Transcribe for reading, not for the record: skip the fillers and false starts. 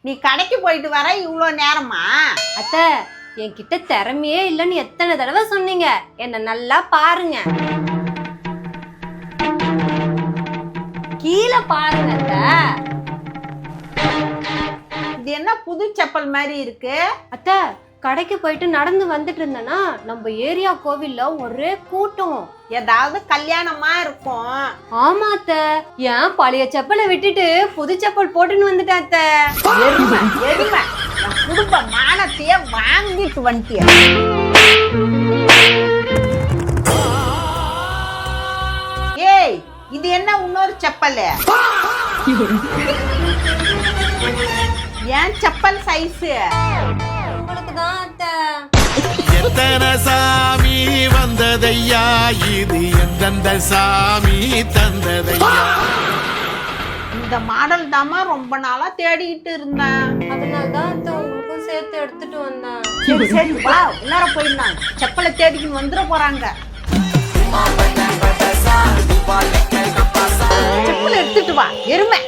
நீ கடைக்கு போயிட்டு வர இவ்வளோ நேரமா? அத்தை, என்கிட்ட திறமையே இல்லைன்னு எத்தனை தடவை சொன்னீங்க. என்ன நல்லா பாருங்க, கீழே பாருங்க அத்தை. இது என்ன புது செப்பல் மாதிரி இருக்கு? அத்தை, கடைக்கு போயிட்டு நடந்து வந்துட்டு இருந்தேன்னா நம்ம ஏரியா கோவில்ல ஒரே கூட்டம். ஏதாவது கல்யாணமா இருக்கும். ஆமா அத்தை, ஏன் பழைய செப்பலை விட்டுட்டு புது செப்பல் போட்டுன்னு வந்துட்டேன் அத்தை. எருமை எருமை, என் குடும்ப மானத்தையே வாங்கிட்டு வந்துட்டிய. ஏய், இது என்ன இன்னொரு செப்பல்? ஏன் செப்பல் சைஸ்? உங்களுக்கு தான் அத்தை. எத்தனை சாமி வந்ததையா, இது எந்தெந்த சாமி தந்ததையா? இந்த மாடல் தாமா ரொம்ப நாளா தேடிக்கிட்டு இருந்தேன். அதனாலதான் அத்தை உங்களுக்கும் சேர்த்து எடுத்துட்டு வந்தேன். சரி சரி வா, உள்ளார போயிருந்தாங்க. செப்பலை தேடிக்கின்னு வந்துட போறாங்க. செப்பல் எடுத்துட்டு வா எருமை.